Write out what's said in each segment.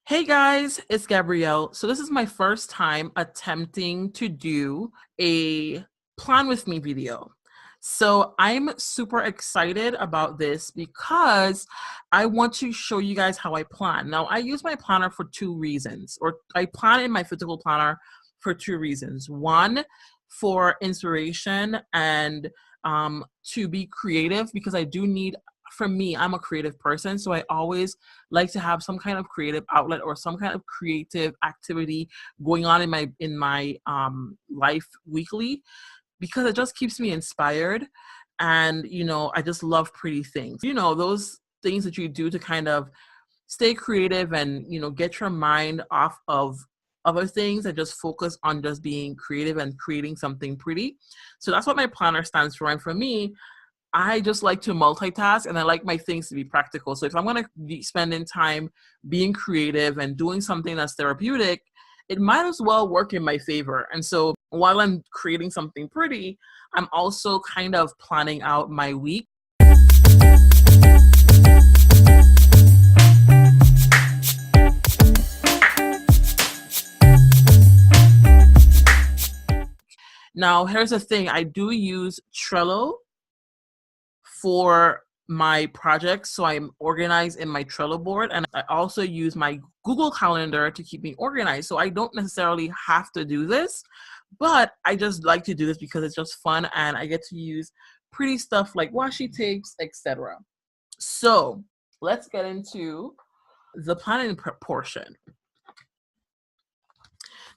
Hey guys, it's Gabrielle. So this is my first time attempting to do a plan with me video. So I'm super excited about this because I want to show you guys how I plan. Now I use my planner for two reasons, or I plan in my physical planner for two reasons. One, for inspiration and to be creative, because I do need, for me, I'm a creative person. So I always like to have some kind of creative outlet or some kind of creative activity going on in my life weekly, because it just keeps me inspired. And I just love pretty things, those things that you do to kind of stay creative and get your mind off of other things and just focus on just being creative and creating something pretty. So that's what my planner stands for. And for me, I just like to multitask, and I like my things to be practical. So if I'm going to be spending time being creative and doing something that's therapeutic, it might as well work in my favor. And so while I'm creating something pretty, I'm also kind of planning out my week. Now, here's the thing. I do use Trello for my projects, so I'm organized in my Trello board, and I also use my Google Calendar to keep me organized. So I don't necessarily have to do this, but I just like to do this because it's just fun and I get to use pretty stuff like washi tapes, etc. So let's get into the planning portion.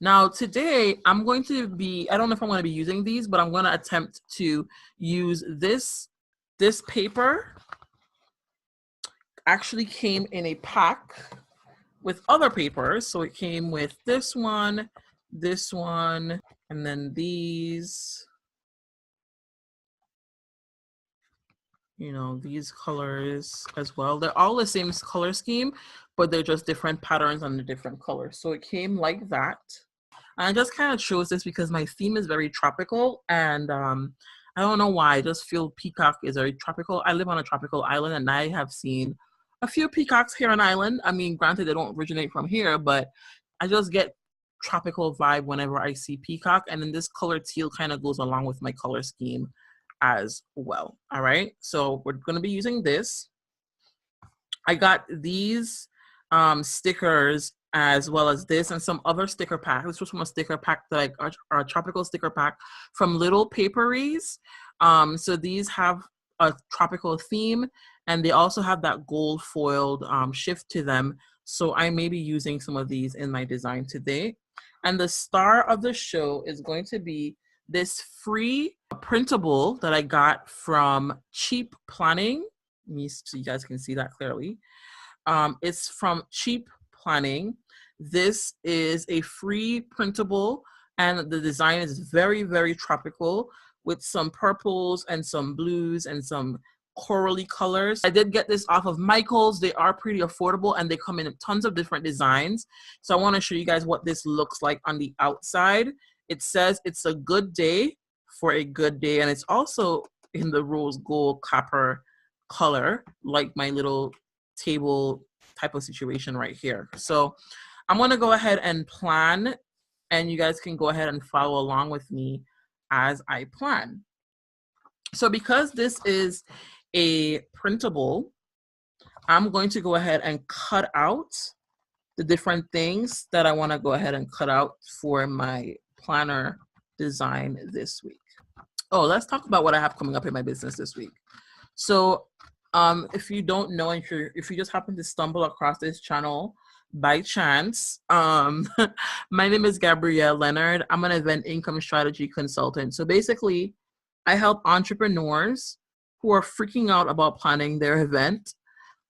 Now today I'm going to be, I don't know if I'm going to be using these, but I'm going to attempt to use this paper. Actually came in a pack with other papers. So it came with this one, and then these, these colors as well. They're all the same color scheme, but they're just different patterns on the different colors. So it came like that. And I just kind of chose this because my theme is very tropical, and I don't know why, I just feel peacock is very tropical. I live on a tropical island, and I have seen a few peacocks here on island. I mean, granted, they don't originate from here, but I just get tropical vibe whenever I see peacock. And then this color teal kind of goes along with my color scheme as well. All right, so we're going to be using this. I got these stickers as well as this and some other sticker pack. This was from a sticker pack, like a tropical sticker pack from Little Paperies. So these have a tropical theme, and they also have that gold foiled shift to them. So I may be using some of these in my design today. And the star of the show is going to be this free printable that I got from Cheap Planning. Let me so you guys can see that clearly. It's from Cheap Planning. This is a free printable, and the design is very, very tropical with some purples and some blues and some corally colors. I did get this off of Michaels. They are pretty affordable, and they come in tons of different designs. So I want to show you guys what this looks like on the outside. It says it's a good day for a good day, and it's also in the rose gold copper color, like my little table type of situation right here. So I'm going to go ahead and plan, and you guys can go ahead and follow along with me as I plan. So because this is a printable, I'm going to go ahead and cut out the different things that I want to go ahead and cut out for my planner design this week. Oh, let's talk about what I have coming up in my business this week. So if you don't know, if you just happen to stumble across this channel by chance, my name is Gabrielle Leonard. I'm an event income strategy consultant. So basically, I help entrepreneurs who are freaking out about planning their event,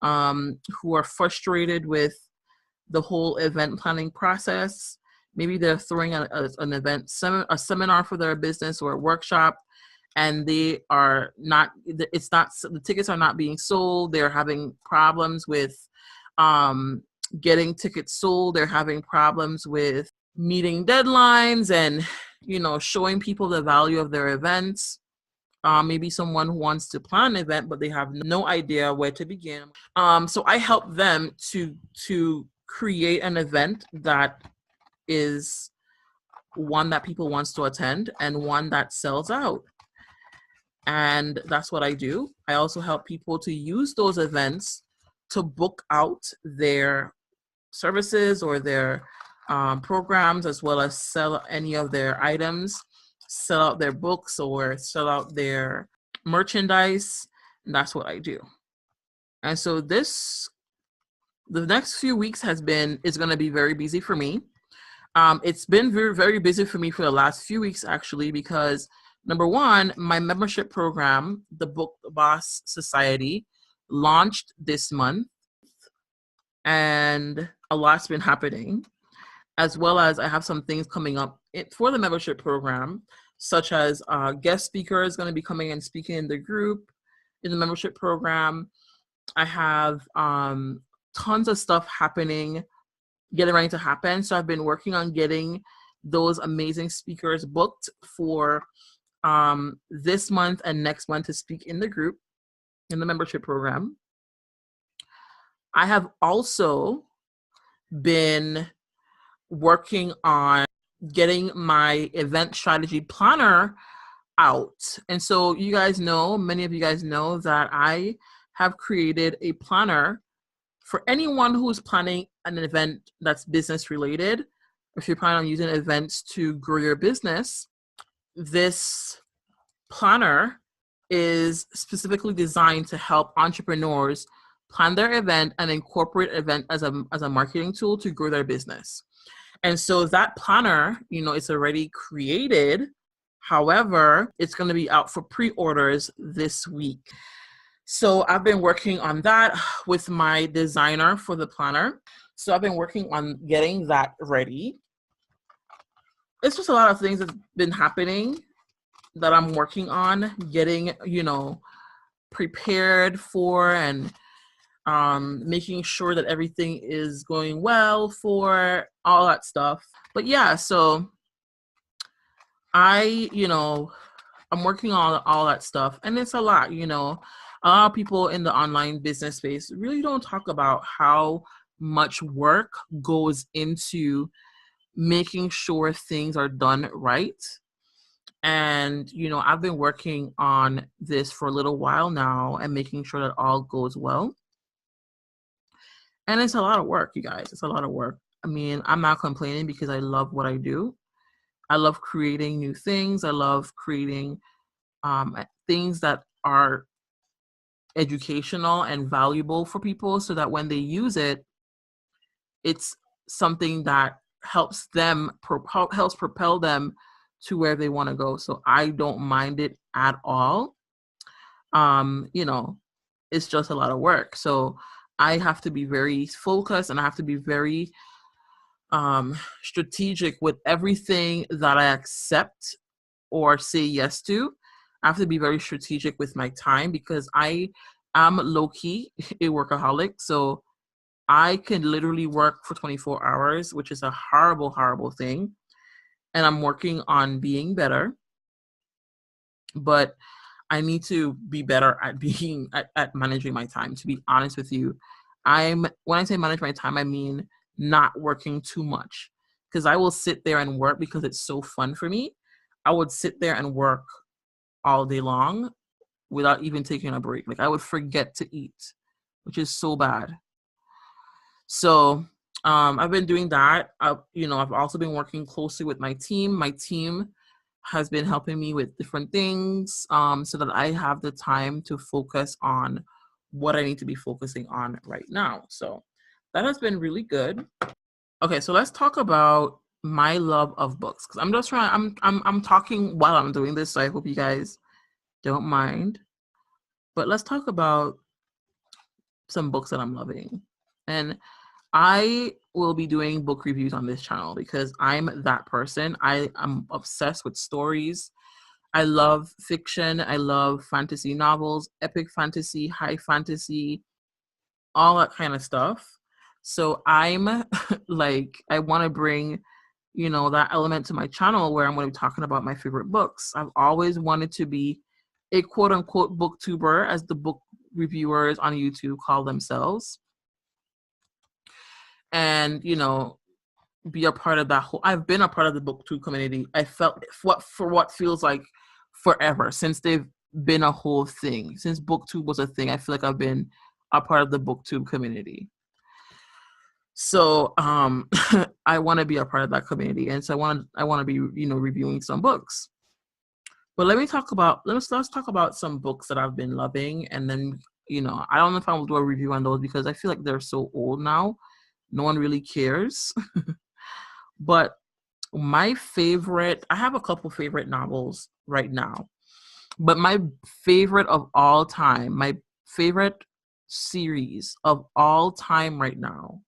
who are frustrated with the whole event planning process. Maybe they're throwing an event, a seminar for their business or a workshop, and they are not, the tickets are not being sold. They're having problems with getting tickets sold. They're having problems with meeting deadlines and, showing people the value of their events. Maybe someone who wants to plan an event, but they have no idea where to begin. So I help them to create an event that is one that people wants to attend and one that sells out. And that's what I do. I also help people to use those events to book out their services or their programs, as well as sell any of their items, sell out their books or sell out their merchandise. And that's what I do. And so the next few weeks is going to be very busy for me. It's been very, very busy for me for the last few weeks, actually, because number one, my membership program, the Book Boss Society, launched this month, and a lot's been happening, as well as I have some things coming up for the membership program, such as guest speakers going to be coming and speaking in the group, in the membership program. I have tons of stuff getting ready to happen. So I've been working on getting those amazing speakers booked for this month and next month to speak in the group, in the membership program. I have also been working on getting my event strategy planner out. And so you guys know, many of you guys know that I have created a planner for anyone who's planning an event that's business related. If you're planning on using events to grow your business, this planner is specifically designed to help entrepreneurs plan their event and incorporate event as a marketing tool to grow their business. And so that planner, it's already created. However, it's going to be out for pre-orders this week. So I've been working on that with my designer for the planner. So I've been working on getting that ready. It's just a lot of things that's been happening that I'm working on, getting, prepared for, and making sure that everything is going well for all that stuff. But yeah, so I'm working on all that stuff, and it's a lot, A lot of people in the online business space really don't talk about how much work goes into making sure things are done right. And, I've been working on this for a little while now and making sure that all goes well. And it's a lot of work, you guys. It's a lot of work. I mean, I'm not complaining because I love what I do. I love creating new things. I love creating things that are educational and valuable for people, so that when they use it, it's something that helps propel them to where they want to go. So I don't mind it at all. It's just a lot of work. So I have to be very focused, and I have to be very strategic with everything that I accept or say yes to. I have to be very strategic with my time, because I am low-key a workaholic. So I can literally work for 24 hours, which is a horrible, horrible thing. And I'm working on being better. But I need to be better at managing my time, to be honest with you. When I say manage my time, I mean not working too much, because I will sit there and work because it's so fun for me. I would sit there and work all day long without even taking a break. Like, I would forget to eat, which is so bad. So I've been doing that. I've also been working closely with my team. My team has been helping me with different things, so that I have the time to focus on what I need to be focusing on right now. So that has been really good. Okay, so let's talk about my love of books, because I'm talking while I'm doing this, so I hope you guys don't mind. But let's talk about some books that I'm loving. And I will be doing book reviews on this channel because I'm that person. I am obsessed with stories. I love fiction. I love fantasy novels, epic fantasy, high fantasy, all that kind of stuff. So I'm like, I want to bring, that element to my channel where I'm going to be talking about my favorite books. I've always wanted to be a quote unquote booktuber, as the book reviewers on YouTube call themselves. and be a part of that whole. I've been a part of the booktube community. I felt what feels like forever since they've been a whole thing. Since booktube was a thing, I feel like I've been a part of the booktube community. So I want to be a part of that community, and so I want to be reviewing some books. But let's talk about some books that I've been loving, and then I don't know if I will do a review on those because I feel like they're so old now, no one really cares. But I have a couple favorite novels right now, but my favorite of all time, my favorite series of all time right now,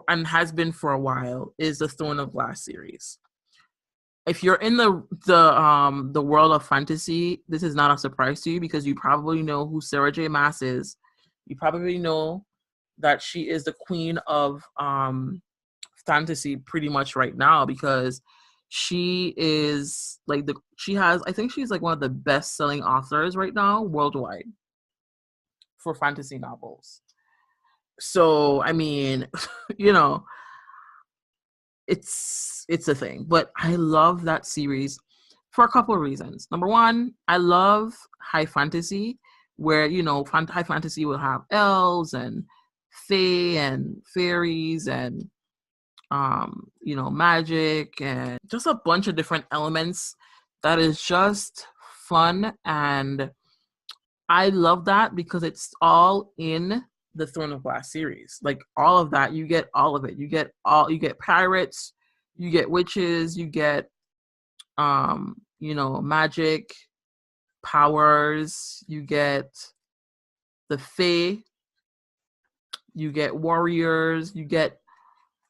and has been for a while, is the Throne of Glass series. If you're in the world of fantasy, this is not a surprise to you because you probably know who Sarah J. Maas is. You probably know that she is the queen of fantasy pretty much right now because she is like I think she's like one of the best-selling authors right now worldwide for fantasy novels. So I mean, it's a thing. But I love that series for a couple of reasons. Number one, I love high fantasy, where high fantasy will have elves and fae and fairies and magic and just a bunch of different elements that is just fun. And I love that because it's all in the Throne of Glass series. Like all of that, you get all of it. You get pirates, you get witches, you get magic, powers, you get the fae, you get warriors, you get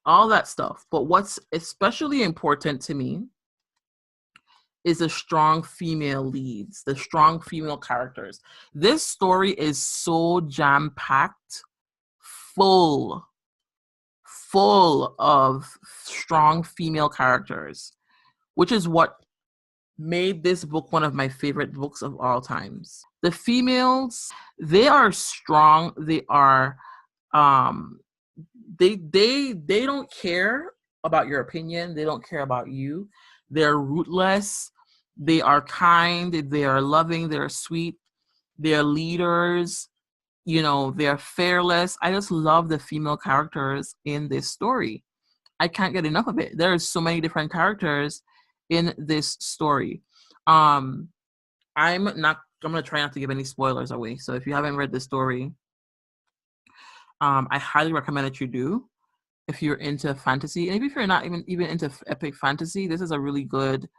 all that stuff. But what's especially important to me is the strong female leads, the strong female characters. This story is so jam-packed, full of strong female characters, which is what made this book one of my favorite books of all times. The females, they are strong. They are, they don't care about your opinion. They don't care about you. They're rootless. They are kind. They are loving. They're sweet. They're leaders. They're fearless. I just love the female characters in this story. I can't get enough of it. There's so many different characters in this story. I'm gonna try not to give any spoilers away. So if you haven't read the story, I highly recommend that you do. If you're into fantasy, and if you're not even into epic fantasy, this is a really good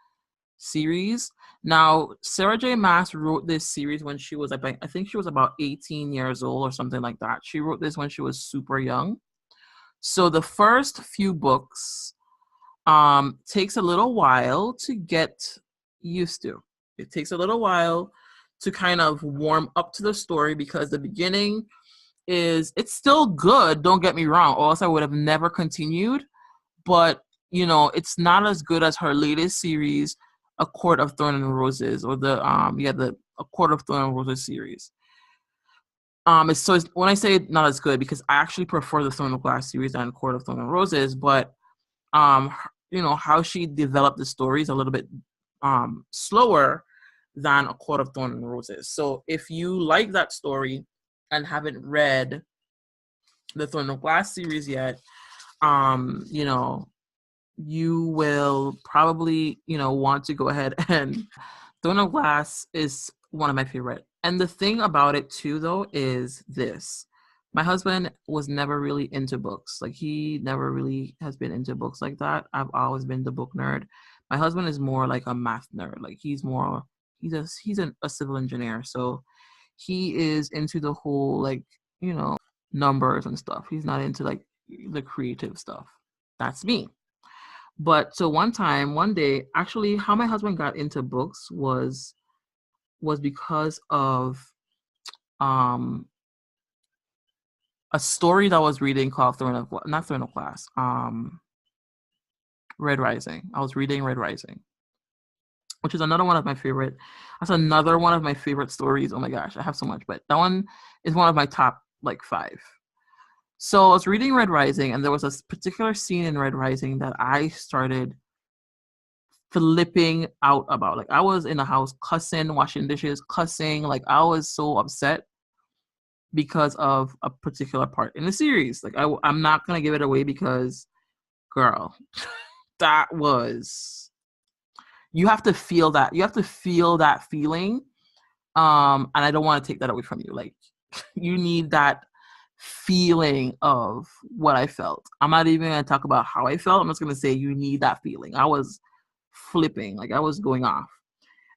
series. Now, Sarah J. Maas wrote this series when she was, I think she was about 18 years old or something like that. She wrote this when she was super young. So the first few books takes a little while to get used to. It takes a little while to kind of warm up to the story because the beginning it's still good, don't get me wrong, or else I would have never continued. But, it's not as good as her latest series, A Court of Thorns and Roses, or A Court of Thorns and Roses series. When I say not as good, because I actually prefer the Throne of Glass series than Court of Thorns and Roses, but how she developed the story is a little bit slower than A Court of Thorns and Roses. So if you like that story and haven't read the Throne of Glass series yet, you will probably, want to go ahead and Throne of Glass is one of my favorite. And the thing about it too, though, is this. My husband was never really into books. Like he never really has been into books like that. I've always been the book nerd. My husband is more like a math nerd. Like he's a civil engineer. So he is into the whole, like, numbers and stuff. He's not into like the creative stuff. That's me. But so one day, actually how my husband got into books was because of a story that I was reading called Red Rising. I was reading Red Rising, which is another one of my favorite. That's another one of my favorite stories. Oh my gosh, I have so much, but that one is one of my top like 5. So I was reading Red Rising, and there was a particular scene in Red Rising that I started flipping out about. Like, I was in the house cussing, washing dishes, cussing. Like, I was so upset because of a particular part in the series. Like, I'm not gonna give it away because, girl, that was, you have to feel that. You have to feel that feeling. And I don't want to take that away from you. Like, you need that feeling of what I felt. I'm not even gonna talk about how I felt. I'm just gonna say you need that feeling. I was flipping, like I was going off.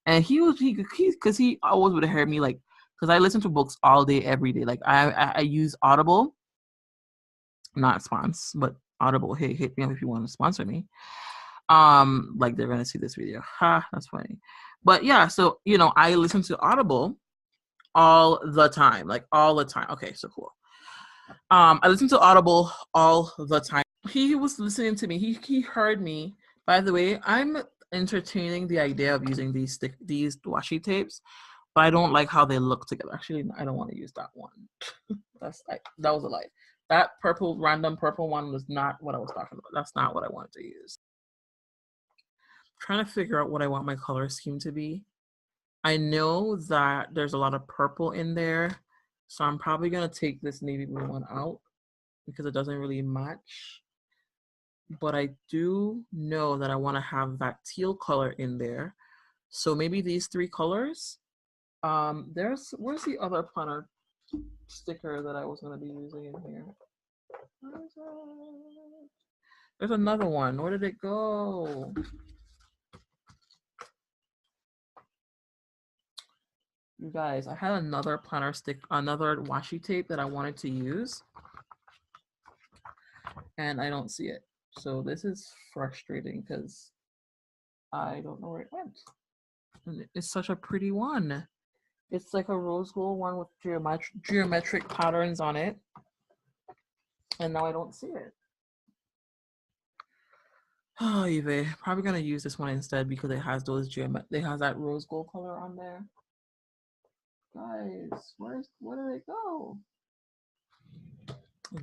And he because he always would have heard me, like, because I listen to books all day, every day. Like, I use Audible, not spons, but Audible. Hey, hit me up if you want to sponsor me. Like, they're gonna see this video. Ha, that's funny. But yeah, so I listen to Audible all the time, like all the time. Okay, so cool. I listen to Audible all the time. He was listening to me. He heard me. By the way, I'm entertaining the idea of using these washi tapes, but I don't like how they look together. Actually, I don't want to use that one. That was a lie. That random purple one was not what I was talking about. That's not what I wanted to use. I'm trying to figure out what I want my color scheme to be. I know that there's a lot of purple in there, so I'm probably gonna take this navy blue one out because it doesn't really match. But I do know that I want to have that teal color in there. So maybe these three colors. Where's the other planner sticker that I was gonna be using in here? There's another one. Where did it go? You guys, I had another planner another washi tape that I wanted to use, and I don't see it. So this is frustrating because I don't know where it went. And it's such a pretty one. It's like a rose gold one with geometric patterns on it. And now I don't see it. Oh, Eve, probably gonna use this one instead because it has it has that rose gold color on there. Guys, where did it go?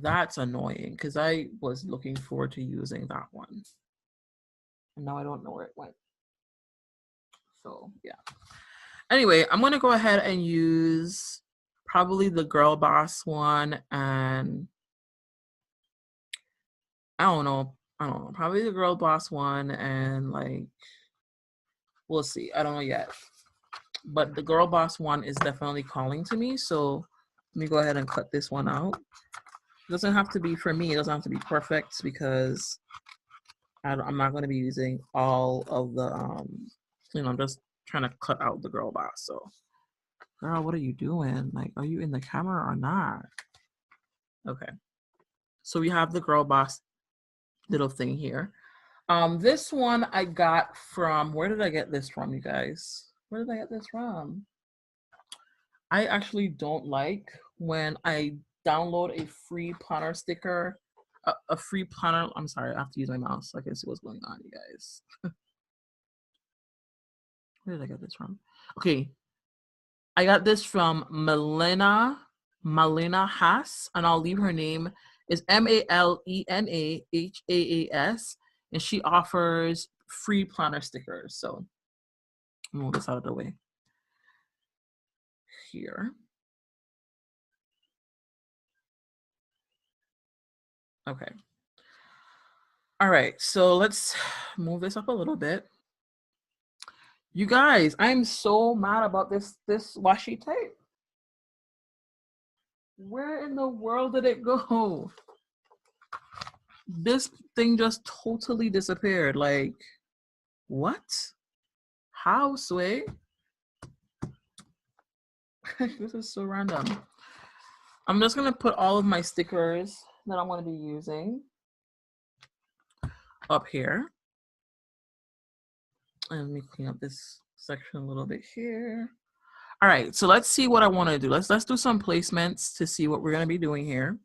That's annoying because I was looking forward to using that one. And now I don't know where it went. So yeah. Anyway, I'm gonna go ahead and use probably the Girl Boss one, and I don't know, probably the Girl Boss one, and like, we'll see. I don't know yet. But the Girl Boss one is definitely calling to me, so let me go ahead and cut this one out. It doesn't have to be, for me, it doesn't have to be perfect because I'm not going to be using all of the, I'm just trying to cut out the Girl Boss. So, girl, what are you doing? Like, are you in the camera or not? Okay. So we have the Girl Boss little thing here. This one I got from, where did I get this from, you guys? Where did I get this from? I actually don't like when I download a free planner sticker, a free planner. I'm sorry, I have to use my mouse so I can see what's going on, you guys. Where did I get this from? Okay, I got this from Malena Haas, and I'll leave her name. Is MALENA HAAS, and she offers free planner stickers. So move this out of the way here. Okay. All right, so let's move this up a little bit. You guys, I'm so mad about this washi tape. Where in the world did it go? This thing just totally disappeared. Like, what? How, Sway? This is so random. I'm just gonna put all of my stickers that I'm gonna be using up here. And let me clean up this section a little bit here. All right, so let's see what I want to do. Let's do some placements to see what we're gonna be doing here.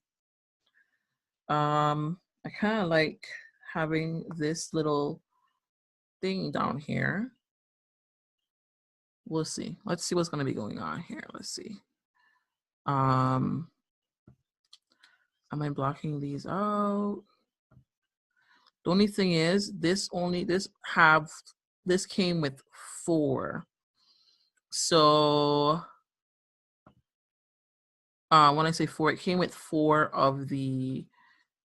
I kind of like having this little thing down here. We'll see. Let's see what's gonna be going on here. Let's see. Am I blocking these out? The only thing is this came with 4. So when I say 4, it came with 4 of the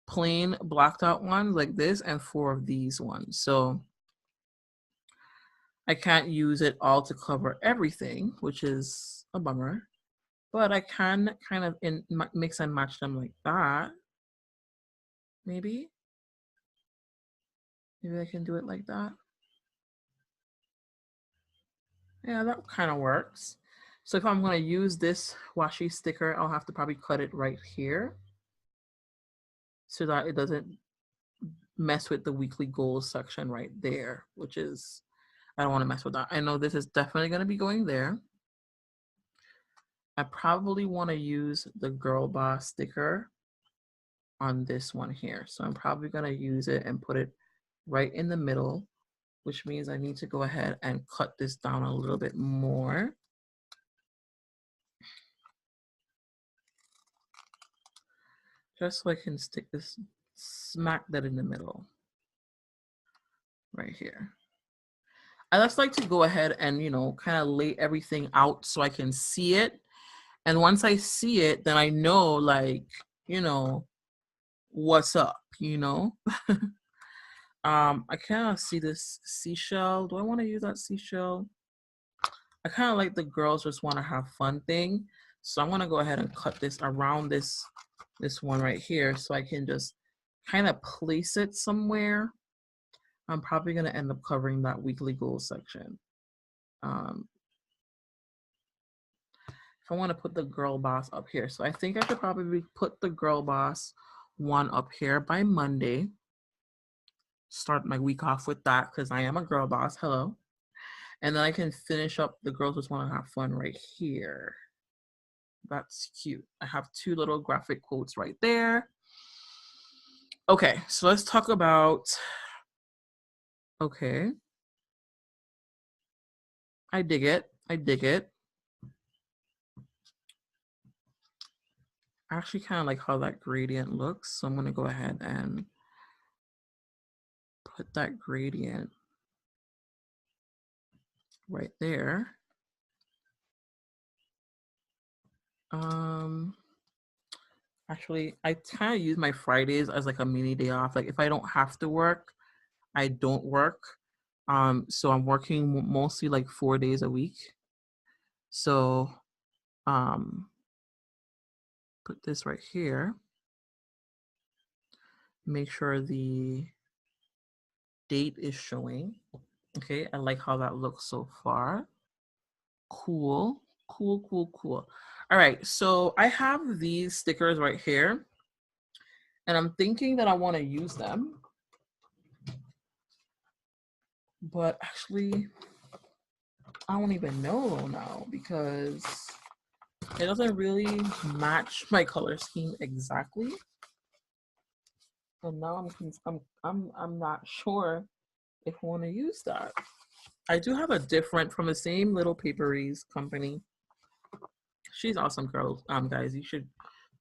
plain blocked out ones like this and 4 of these ones. So I can't use it all to cover everything, which is a bummer. But I can kind of mix and match them like that. Maybe I can do it like that. Yeah, that kind of works. So if I'm going to use this washi sticker, I'll have to probably cut it right here so that it doesn't mess with the weekly goals section right there, which is, I don't want to mess with that. I know this is definitely going to be going there. I probably want to use the Girl Boss sticker on this one here. So I'm probably going to use it and put it right in the middle, which means I need to go ahead and cut this down a little bit more. Just so I can stick this smack that in the middle right here. I just like to go ahead and, you know, kind of lay everything out so I can see it. And once I see it, then I know, like, you know, what's up, you know? I kind of see this seashell. Do I want to use that seashell? I kind of like the girls just want to have fun thing. So I'm going to go ahead and cut this around this one right here so I can just kind of place it somewhere. I'm probably going to end up covering that weekly goals section. If I want to put the Girl Boss up here. So I think I should probably put the Girl Boss one up here by Monday. Start my week off with that because I am a girl boss. Hello. And then I can finish up the girls just want to have fun right here. That's cute. I have 2 little graphic quotes right there. Okay, so let's talk about, okay. I dig it. I dig it. I actually kind of like how that gradient looks. So I'm going to go ahead and put that gradient right there. Actually, I kind of use my Fridays as like a mini day off. Like if I don't have to work, I don't work. So I'm working mostly like 4 days a week. So put this right here. Make sure the date is showing. Okay, I like how that looks so far. Cool, cool, cool, cool. All right, so I have these stickers right here, and I'm thinking that I want to use them. But actually, I don't even know now because it doesn't really match my color scheme exactly. And now I'm not sure if I want to use that. I do have a different from the same Little Paperies company. She's awesome, girl. Guys, you should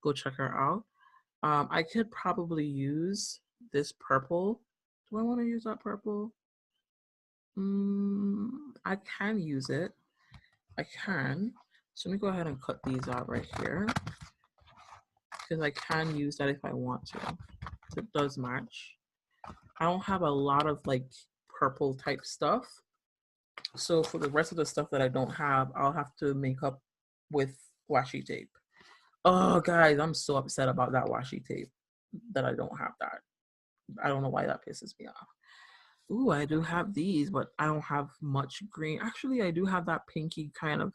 go check her out. I could probably use this purple. Do I want to use that purple? I can use it. I can. So let me go ahead and cut these out right here because I can use that if I want to. It does match. I don't have a lot of like purple type stuff. So for the rest of the stuff that I don't have, I'll have to make up with washi tape. Oh, guys, I'm so upset about that washi tape that I don't have that. I don't know why that pisses me off. Ooh, I do have these, but I don't have much green. Actually, I do have that pinky kind of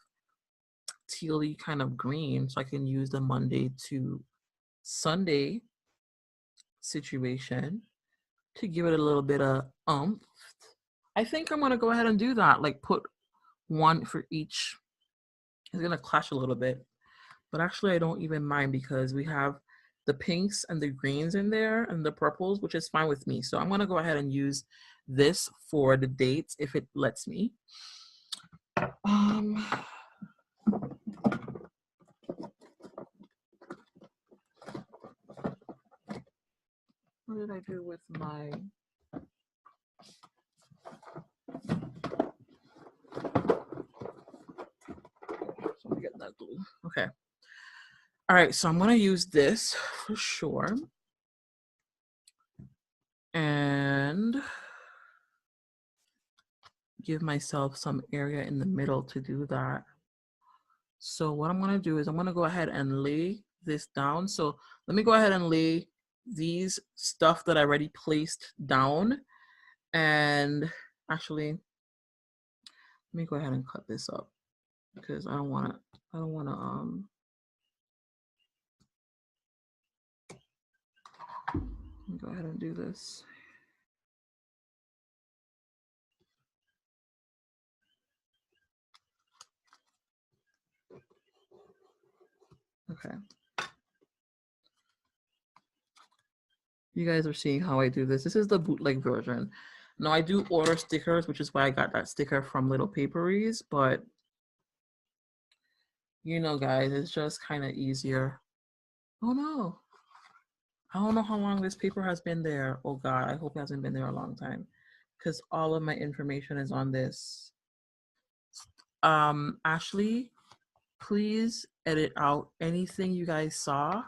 tealy kind of green, so I can use the Monday to Sunday situation to give it a little bit of oomph. I think I'm gonna go ahead and do that. Like put one for each. It's gonna clash a little bit, but actually I don't even mind because we have the pinks and the greens in there and the purples, which is fine with me. So I'm gonna go ahead and use this for the dates if it lets me. What did I do with my... So let me get that glue. Okay. All right, so I'm gonna use this for sure. And give myself some area in the middle to do that. So what I'm gonna do is I'm gonna go ahead and lay this down. So let me go ahead and lay these stuff that I already placed down. And actually, let me go ahead and cut this up because I don't wanna let me go ahead and do this. Okay. You guys are seeing how I do this. This is the bootleg version. Now I do order stickers, which is why I got that sticker from Little Paperies, but you know, guys, it's just kind of easier. Oh no. I don't know how long this paper has been there. Oh God, I hope it hasn't been there a long time because all of my information is on this. Ashley, please edit out anything you guys saw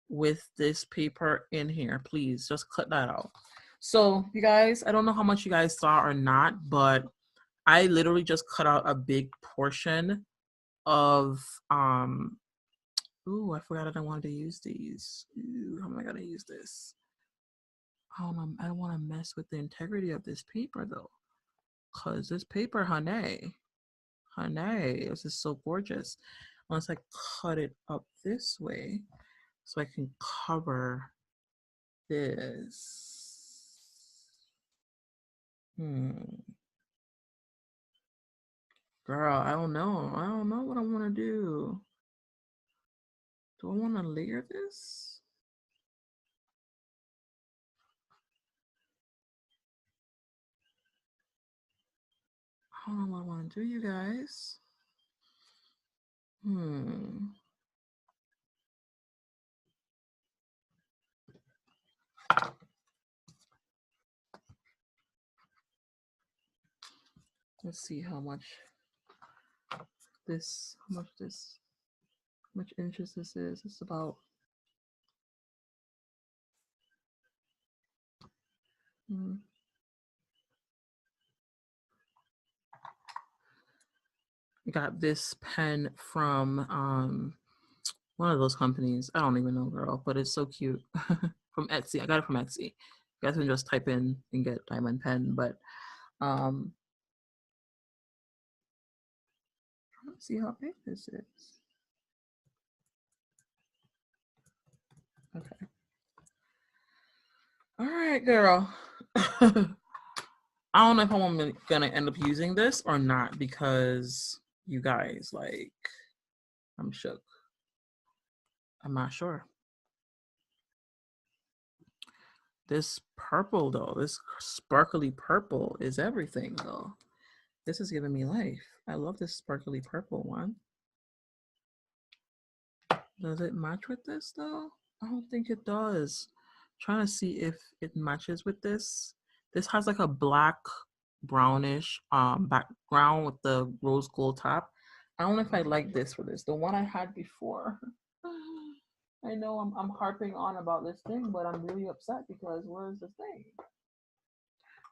with this paper in here. Please just cut that out. So you guys, I don't know how much you guys saw or not, but I literally just cut out a big portion of ooh, I forgot I wanted to use these. Ooh, how am I gonna use this? I don't want to mess with the integrity of this paper though, cause this paper, honey, this is so gorgeous. Unless I cut it up this way, so I can cover this. Girl, I don't know. I don't know what I want to do. Do I want to layer this? I don't know what I want to do, you guys. Let's see how much inches this is. It's about got this pen from one of those companies. I don't even know, girl, but it's so cute. From Etsy. I got it from Etsy. You guys can just type in and get diamond pen, but let's see how big this is. Okay. All right, girl. I don't know if I'm gonna end up using this or not because you guys, like, I'm shook. I'm not sure. This purple though, this sparkly purple is everything though. This is giving me life. I love this sparkly purple one. Does it match with this though? I don't think it does. I'm trying to see if it matches with this. This has like a black brownish background with the rose gold top. I don't know if I like this for this. The one I had before. I know I'm harping on about this thing, but I'm really upset because where is this thing?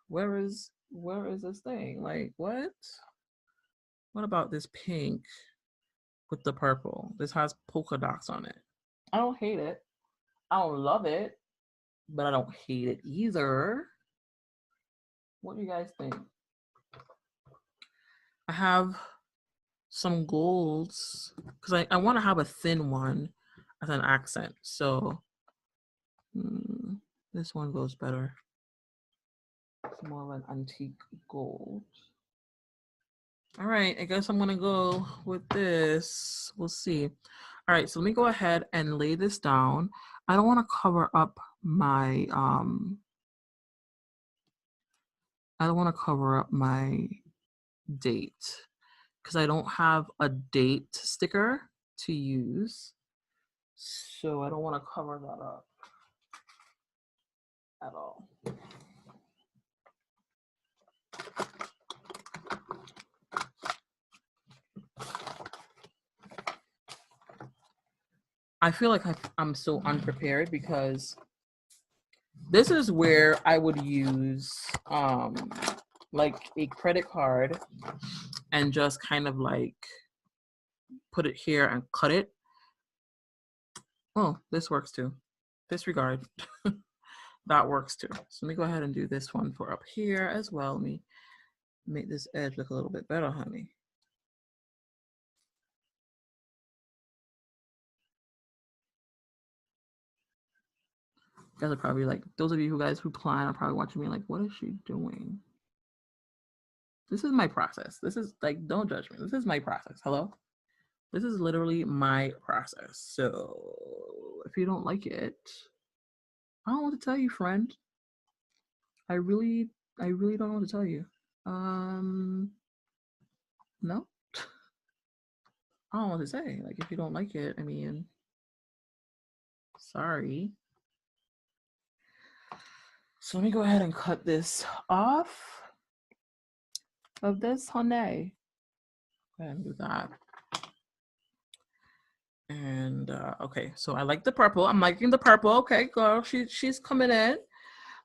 Where is this thing? Like what? What about this pink with the purple? This has polka dots on it. I don't hate it. I don't love it, but I don't hate it either. What do you guys think? I have some golds because I want to have a thin one as an accent. So this one goes better. It's more of an antique gold. All right, I guess I'm gonna go with this. We'll see. All right, so let me go ahead and lay this down. I don't want to cover up my I don't want to cover up my date because I don't have a date sticker to use. So I don't want to cover that up. at all. I feel like I'm so unprepared because this is where I would use like a credit card and just kind of like put it here and cut it. Oh, this works too. Disregard. That works too. So let me go ahead and do this one for up here as well. Let me make this edge look a little bit better, honey. You guys are probably like, those of you who plan are probably watching me like, what is she doing? This is my process. This is like, don't judge me. This is my process. Hello? This is literally my process. So if you don't like it, I don't know what to tell you, friend. I really don't know what to tell you. No. I don't know what to say. Like, if you don't like it, I mean, sorry. So let me go ahead and cut this off of this, honey. Go ahead and do that. And okay, so I like the purple. I'm liking the purple. Okay, girl, she's coming in.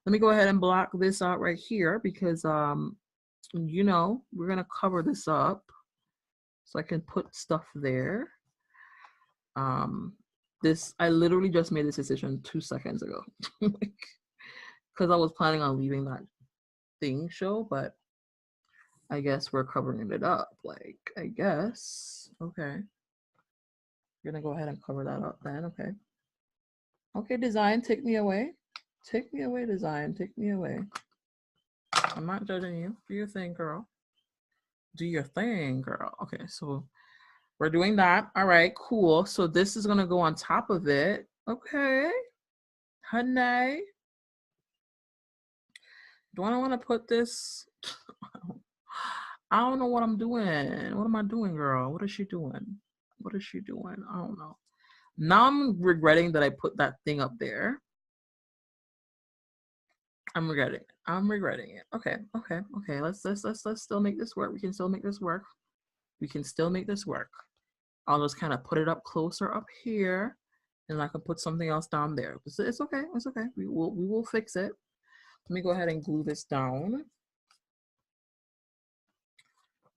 Let me go ahead and block this out right here because you know, we're gonna cover this up so I can put stuff there. This, I literally just made this decision 2 seconds ago. Because I was planning on leaving that thing show, but I guess we're covering it up. Like, I guess. Okay. We're gonna go ahead and cover that up then. Okay. Okay, design, take me away. Take me away, design. Take me away. I'm not judging you. Do your thing, girl. Do your thing, girl. Okay, so we're doing that. All right, cool. So this is gonna go on top of it. Okay. Honey. Do I want to put this? I don't know what I'm doing. What am I doing, girl? What is she doing? What is she doing? I don't know. Now I'm regretting that I put that thing up there. I'm regretting it. I'm regretting it. Okay. Let's still make this work. We can still make this work. We can still make this work. I'll just kind of put it up closer up here, and I can put something else down there. It's okay. It's okay. We will fix it. Let me go ahead and glue this down.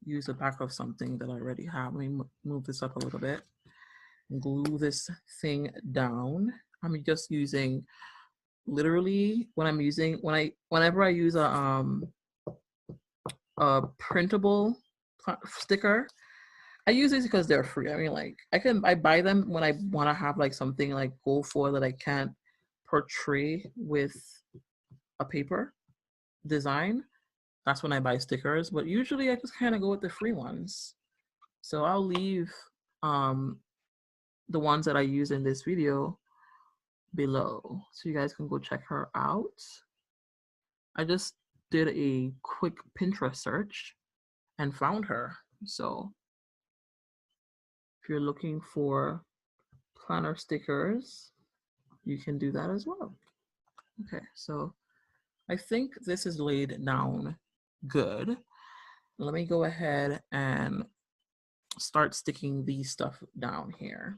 Use the back of something that I already have. Let me move this up a little bit and glue this thing down. I'm just using, literally, whenever I use a printable sticker, I use these because they're free. I mean, like, I buy them when I want to have like something like go for that I can't portray with a paper design. That's when I buy stickers, but usually I just kind of go with the free ones. So I'll leave the ones that I use in this video below so you guys can go check her out. I just did a quick Pinterest search and found her. So if you're looking for planner stickers, you can do that as well. Okay, so I think this is laid down good. Let me go ahead and start sticking these stuff down here.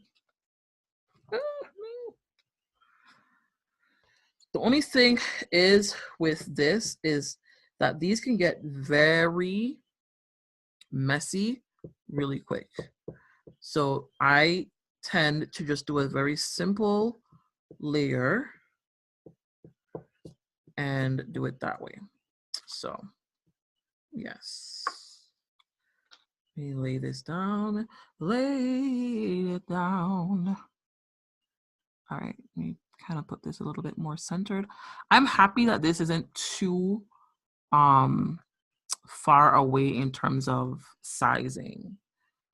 The only thing is with this is that these can get very messy really quick. So I tend to just do a very simple layer and do it that way. So yes. Let me lay this down. Lay it down. All right, let me kind of put this a little bit more centered. I'm happy that this isn't too far away in terms of sizing.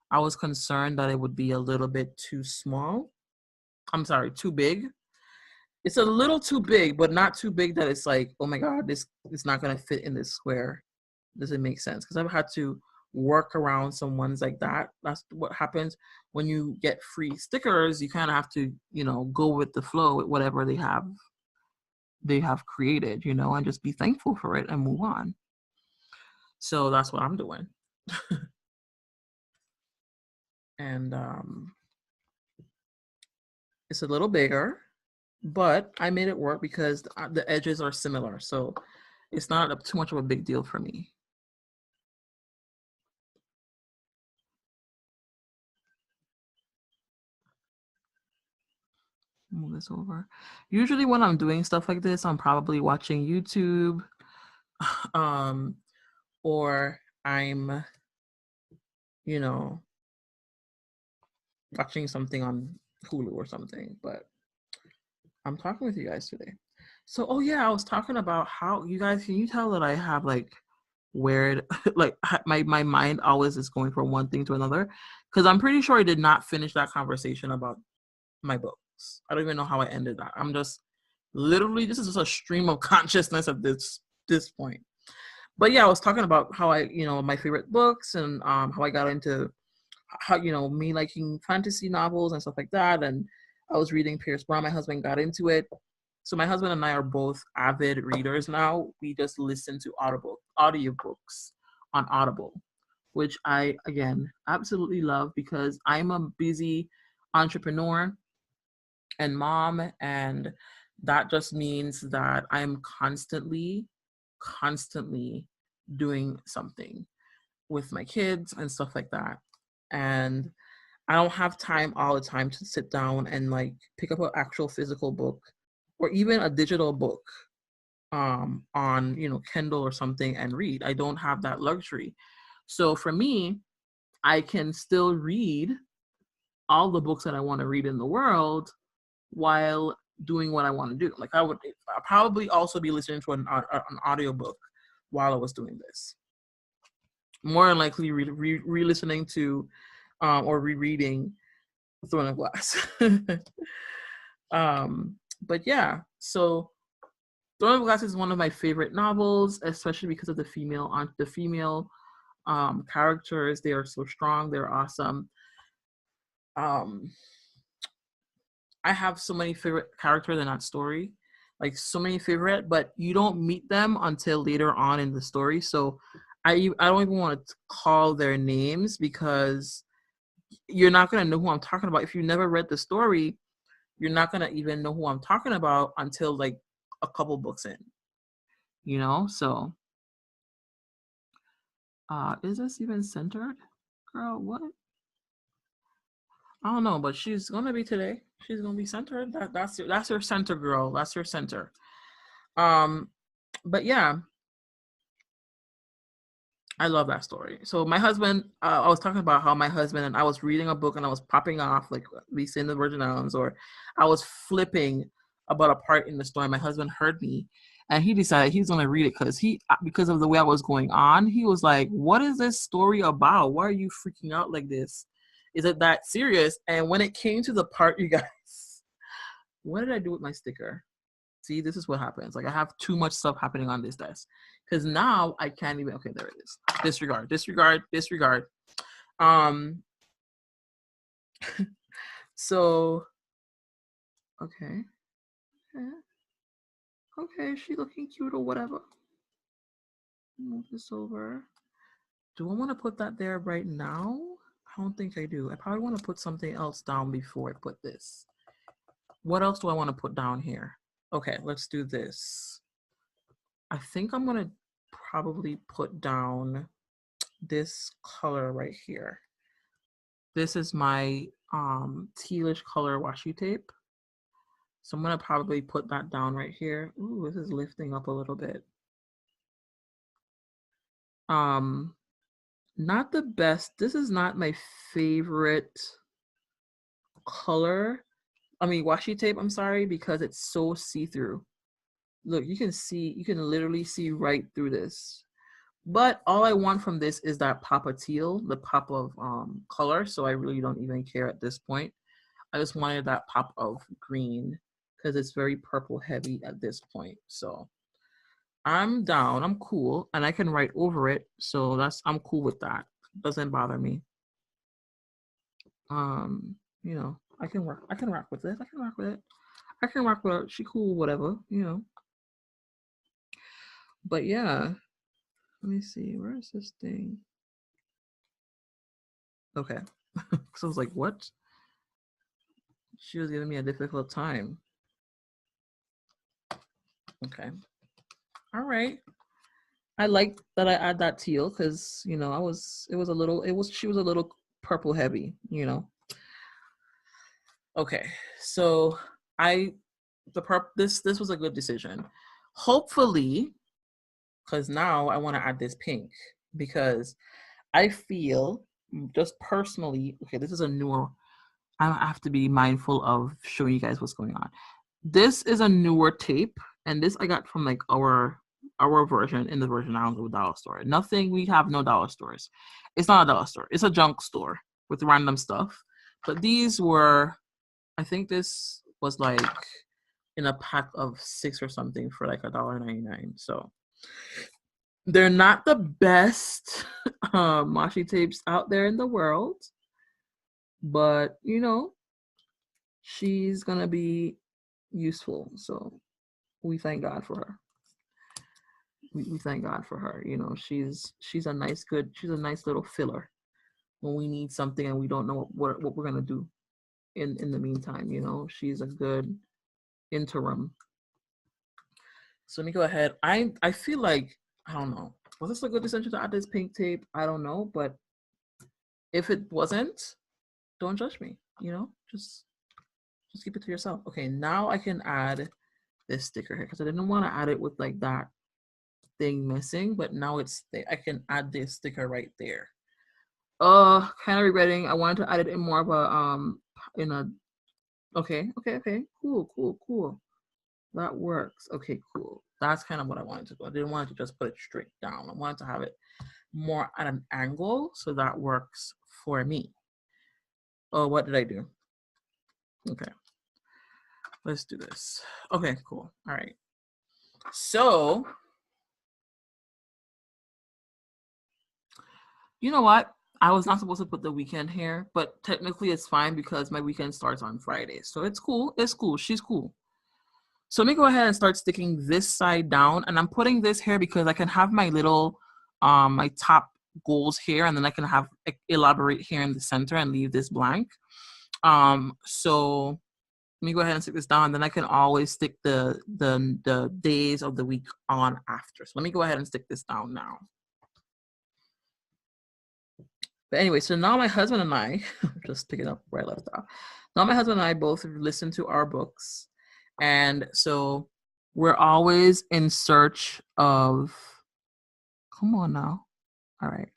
I was concerned that it would be a little bit too small. I'm sorry, too big. It's a little too big, but not too big that it's like, oh my God, this is not gonna fit in this square. Doesn't make sense, because I've had to work around some ones like that. That's what happens when you get free stickers. You kind of have to, you know, go with the flow with whatever they have they have created, you know, and just be thankful for it and move on. So that's what I'm doing. And it's a little bigger, but I made it work because the edges are similar. So it's not too much of a big deal for me. Move this over. Usually when I'm doing stuff like this, I'm probably watching YouTube, or I'm, you know, watching something on Hulu or something. But I'm talking with you guys today. So, oh yeah, I was talking about how you guys, can you tell that I have like weird, like my mind always is going from one thing to another? Because I'm pretty sure I did not finish that conversation about my books. I don't even know how I ended that. I'm just literally, this is just a stream of consciousness at this point. But yeah, I was talking about how I, you know, my favorite books and how I got into how, you know, me liking fantasy novels and stuff like that. And I was reading Pierce Brown. My husband got into it. So my husband and I are both avid readers now. We just listen to audiobooks on Audible, which I, again, absolutely love because I'm a busy entrepreneur and mom, and that just means that I'm constantly doing something with my kids and stuff like that. And I don't have time all the time to sit down and like pick up an actual physical book or even a digital book on, you know, Kindle or something and read. I don't have that luxury. So for me, I can still read all the books that I want to read in the world while doing what I want to do. Like I'll probably also be listening to an audiobook while I was doing this. More than likely re-listening to or rereading Throne of Glass. But yeah, so Throne of Glass is one of my favorite novels, especially because of the female characters. They are so strong. They're awesome. I have so many favorite characters in that story, like so many favorite, but you don't meet them until later on in the story. So I don't even want to call their names because you're not gonna know who I'm talking about. If you never read the story, you're not gonna even know who I'm talking about until like a couple books in. You know, so is this even centered? Girl, what? I don't know, but she's gonna be today. She's gonna be centered. That's her center, girl. That's her center. But yeah, I love that story. So my husband, I was talking about how my husband and I was reading a book and I was popping off like we say in the Virgin Islands, or I was flipping about a part in the story. My husband heard me, and he decided he's gonna read it because of the way I was going on. He was like, "What is this story about? Why are you freaking out like this? Is it that serious?" And when it came to the part, you guys, what did I do with my sticker? See, this is what happens. Like I have too much stuff happening on this desk because now I can't even. Okay, there it is. Disregard. Um. So, okay. Okay, she looking cute or whatever. Move this over. Do I want to put that there right now? I don't think I do. I probably want to put something else down before I put this. What else do I want to put down here? Okay, let's do this. I think I'm gonna probably put down this color right here. This is my tealish color washi tape. So I'm gonna probably put that down right here. Ooh, this is lifting up a little bit. Not the best. This is not my favorite color. I mean washi tape, I'm sorry, because it's so see-through. Look, you can literally see right through this. But all I want from this is that pop of teal, the pop of color. So I really don't even care at this point. I just wanted that pop of green because it's very purple heavy at this point. So I'm down. I'm cool, and I can write over it. So I'm cool with that. Doesn't bother me. You know, I can rock with it. I can rock with it. She cool, whatever, you know. But yeah, let me see. Where is this thing? Okay. So I was like, what? She was giving me a difficult time. Okay. All right. I like that I add that teal because you know she was a little purple heavy, you know. Okay. So I this was a good decision. Hopefully, because now I want to add this pink because I feel just personally, okay, this is a newer, I have to be mindful of showing you guys what's going on. This is a newer tape, and this I got from like our version in the version I don't go dollar store. Nothing, we have no dollar stores. It's not a dollar store, it's a junk store with random stuff. But these were, I think this was like in a pack of 6 or something for like $1.99. So they're not the best mochi tapes out there in the world, but you know, she's gonna be useful. So we thank God for her. We thank God for her. You know, she's a nice little filler when we need something and we don't know what we're gonna do in the meantime. You know, she's a good interim. So let me go ahead. I feel like, I don't know. Was this a good decision to add this pink tape? I don't know, but if it wasn't, don't judge me. You know, just keep it to yourself. Okay, now I can add this sticker here because I didn't want to add it with like that thing missing, but now it's there. I can add this sticker right there. Kind of regretting. I wanted to add it in more of a in a. Okay, cool. That works. Okay, cool. That's kind of what I wanted to do. I didn't want to just put it straight down. I wanted to have it more at an angle, so that works for me. Oh, what did I do? Okay, let's do this. Okay, cool. All right. So, you know what? I was not supposed to put the weekend here, but technically it's fine because my weekend starts on Friday. So it's cool. It's cool. She's cool. So let me go ahead and start sticking this side down. And I'm putting this here because I can have my little, my top goals here, and then I can have elaborate here in the center and leave this blank. So let me go ahead and stick this down. And then I can always stick the days of the week on after. So let me go ahead and stick this down now. But anyway, so now my husband and I, just picking up where I left off. Now my husband and I both listen to our books. And so we're always in search of, come on now. All right.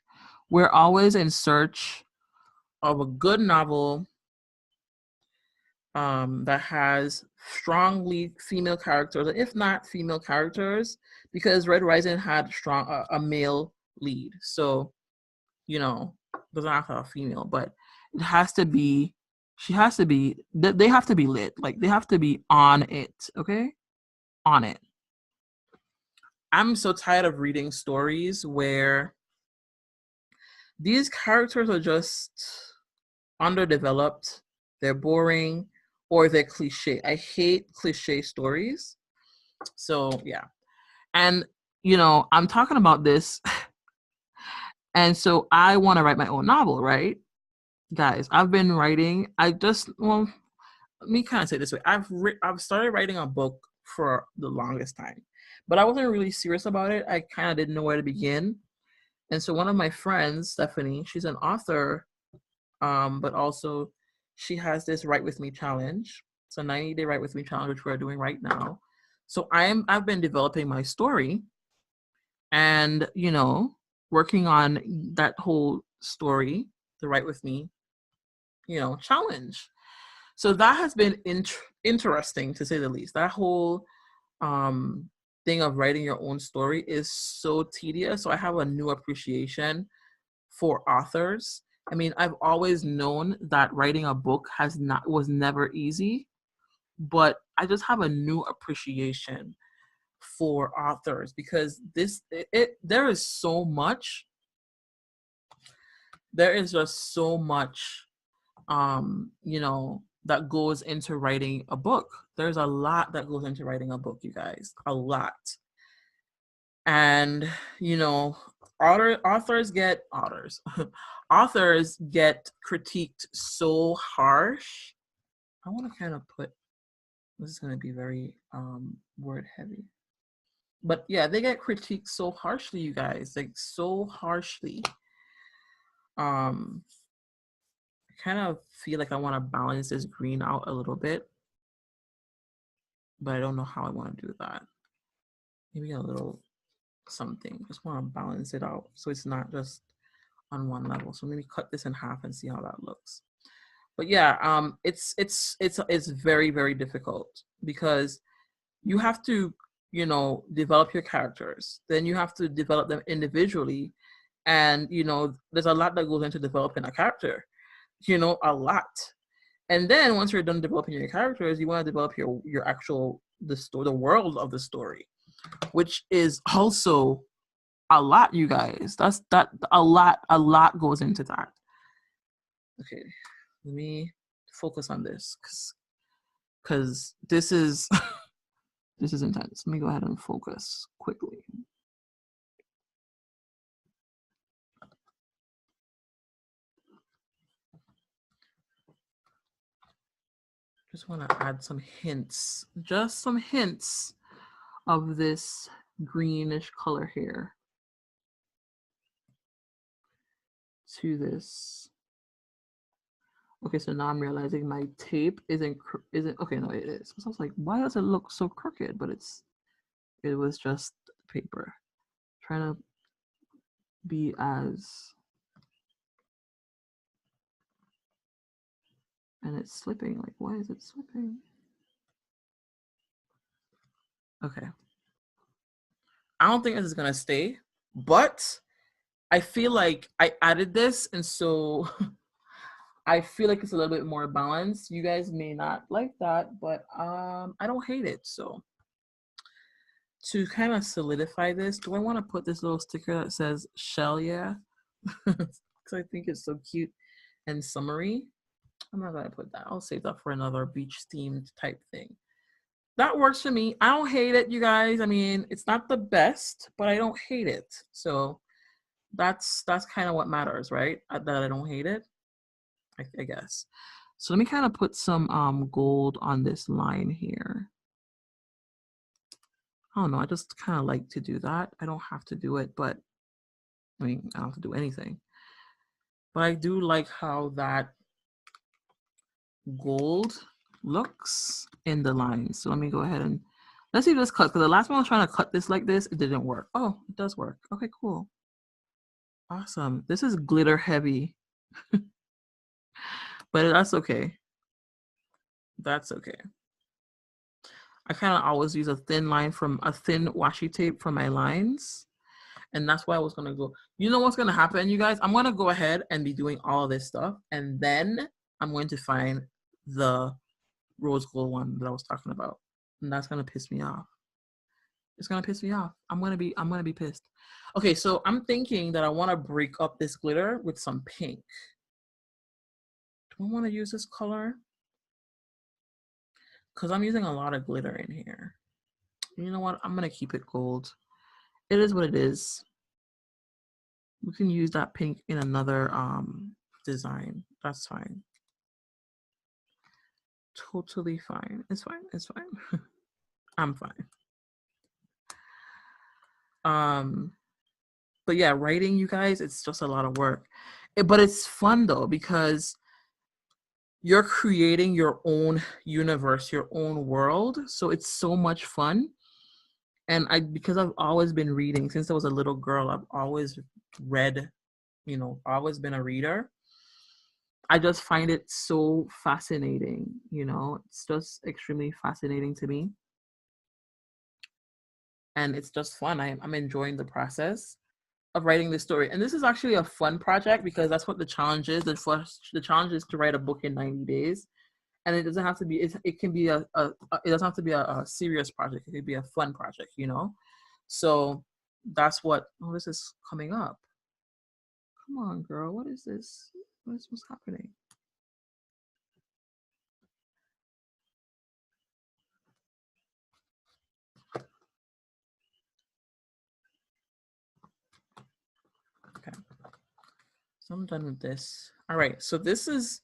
We're always in search of a good novel that has strongly female characters, if not female characters, because Red Rising had a male lead. So, you know, doesn't have to have a female, but it has to be, they have to be lit. Like they have to be on it, okay? On it. I'm so tired of reading stories where these characters are just underdeveloped, they're boring, or they're cliche. I hate cliche stories. So yeah. And you know, I'm talking about this and so I want to write my own novel, right? Guys, I've been writing. Well, let me kind of say it this way. I've started writing a book for the longest time, but I wasn't really serious about it. I kind of didn't know where to begin. And so one of my friends, Stephanie, she's an author, but also she has this Write With Me challenge. It's a 90-day Write With Me challenge, which we're doing right now. So I've been developing my story and, you know, working on that whole story, the Write With Me, you know, challenge. So that has been interesting to say the least. That whole thing of writing your own story is so tedious. So I have a new appreciation for authors. I mean, I've always known that writing a book was never easy, but I just have a new appreciation for authors because there is so much. There is just so much, you know, that goes into writing a book. There's a lot that goes into writing a book, you guys. A lot. And you know, authors get authors authors get critiqued so harsh. I want to kind of put, this is going to be very word heavy, but yeah, they get critiqued so harshly, you guys, like so harshly. I kind of feel like I want to balance this green out a little bit, but I don't know how I want to do that. Maybe a little something. Just want to balance it out so it's not just on one level. So maybe cut this in half and see how that looks. But yeah, it's very, very difficult because you have to, you know, develop your characters. Then you have to develop them individually, and you know, there's a lot that goes into developing a character. You know, a lot. And then once you're done developing your characters, you want to develop your actual the story, the world of the story, which is also a lot, you guys. That's that a lot goes into that. Okay, let me focus on this because this is this is intense. Let me go ahead and focus quickly. Just want to add some hints, just some hints of this greenish color here to this. Okay, so now I'm realizing my tape isn't okay. No, it is. So I was like, why does it look so crooked? But it was just paper. Trying to be as, and it's slipping. Like, why is it slipping? Okay. I don't think this is gonna stay, but I feel like I added this, and so I feel like it's a little bit more balanced. You guys may not like that, but I don't hate it. So to kind of solidify this, do I want to put this little sticker that says "Shell Yeah"? Because I think it's so cute and summery. I'm not gonna put that. I'll save that for another beach themed type thing. That works for me. I don't hate it, you guys. I mean, it's not the best, but I don't hate it. So that's kind of what matters, right? That I don't hate it, I guess. So let me kind of put some gold on this line here. I don't know. I just kind of like to do that. I don't have to do it, but I mean, I don't have to do anything. But I do like how that gold looks in the lines. So let me go ahead and let's see if this cut, because the last one I was trying to cut this like this, it didn't work. Oh, it does work. Okay, cool. Awesome. This is glitter heavy, but that's okay. That's okay. I kind of always use a thin washi tape for my lines. And that's why I was going to go. You know what's going to happen, you guys? I'm going to go ahead and be doing all of this stuff. And then I'm going to find the rose gold one that I was talking about. And that's going to piss me off. It's going to piss me off. I'm going to be pissed. Okay, so I'm thinking that I want to break up this glitter with some pink. Do I want to use this color? Because I'm using a lot of glitter in here. You know what? I'm going to keep it gold. It is what it is. We can use that pink in another design. That's fine. Totally fine. It's fine. It's fine. I'm fine. But yeah, writing, you guys, it's just a lot of work. But it's fun though, because you're creating your own universe, your own world. So it's so much fun. And because I've always been reading since I was a little girl, I've always read, you know, always been a reader. I just find it so fascinating, you know, it's just extremely fascinating to me. And it's just fun. I'm enjoying the process of writing this story. And this is actually a fun project because that's what the challenge is. The challenge is to write a book in 90 days. And it doesn't have to be, it can be it doesn't have to be a serious project. It could be a fun project, you know? So that's what, oh, this is coming up. Come on, girl. What is this? What's happening? So I'm done with this. All right, so this is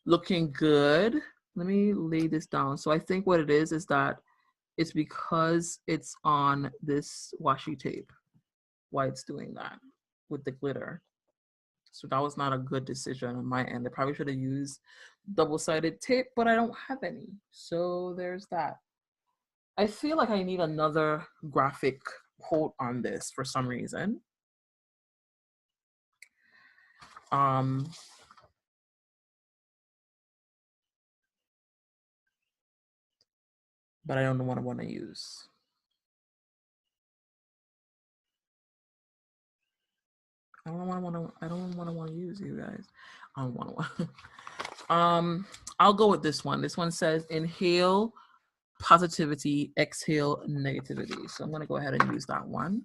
looking good. Let me lay this down. So I think what it is that it's because it's on this washi tape why it's doing that with the glitter. So that was not a good decision on my end. I probably should have used double-sided tape, but I don't have any. So there's that. I feel like I need another graphic quote on this for some reason. But I don't know what I want to use. I don't want to use, you guys. I don't want to. I'll go with this one. This one says inhale positivity, exhale negativity. So I'm gonna go ahead and use that one.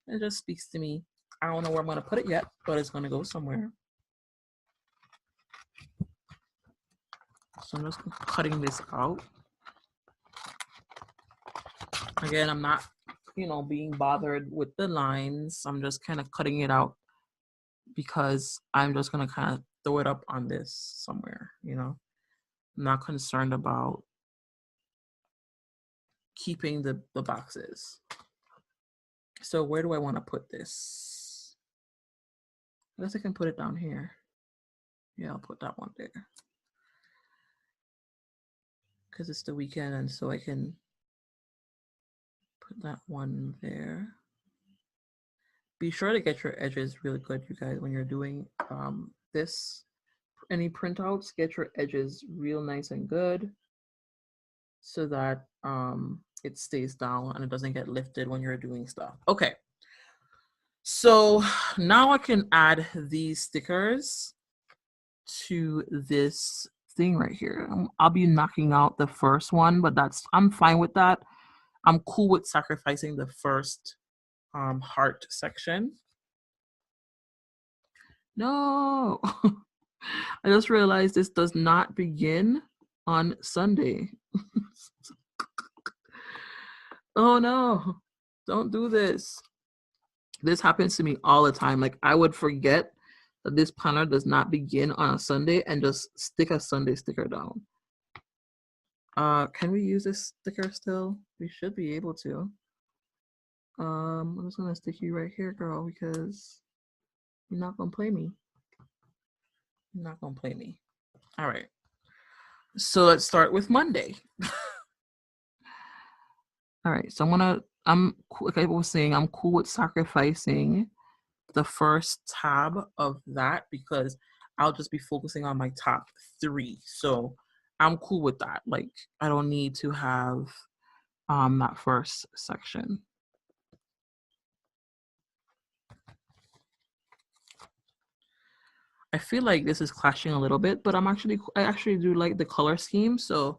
It just speaks to me. I don't know where I'm gonna put it yet, but it's gonna go somewhere. So I'm just cutting this out. Again, I'm not, being bothered with the lines. I'm just kind of cutting it out because I'm just gonna kind of throw it up on this somewhere, I'm not concerned about keeping the boxes. So where do I want to put this? I guess I can put it down here. Yeah, I'll put that one there. Because it's the weekend, and so I can put that one there. Be sure to get your edges really good, you guys, when you're doing this. Any printouts, get your edges real nice and good so that it stays down and it doesn't get lifted when you're doing stuff. Okay. So now I can add these stickers to this thing right here. I'll be knocking out the first one, but I'm fine with that. I'm cool with sacrificing the first heart section. No, I just realized this does not begin on Sunday. Oh no, don't do this. This happens to me all the time. Like I would forget that this planner does not begin on a Sunday and just stick a Sunday sticker down. Can we use this sticker still? We should be able to. I'm just gonna stick you right here, girl, because you're not gonna play me. You're not gonna play me. All right. So let's start with Monday. All right. So like I was saying, I'm cool with sacrificing the first tab of that because I'll just be focusing on my top 3. So I'm cool with that. Like I don't need to have that first section. I feel like this is clashing a little bit, but I actually do like the color scheme, so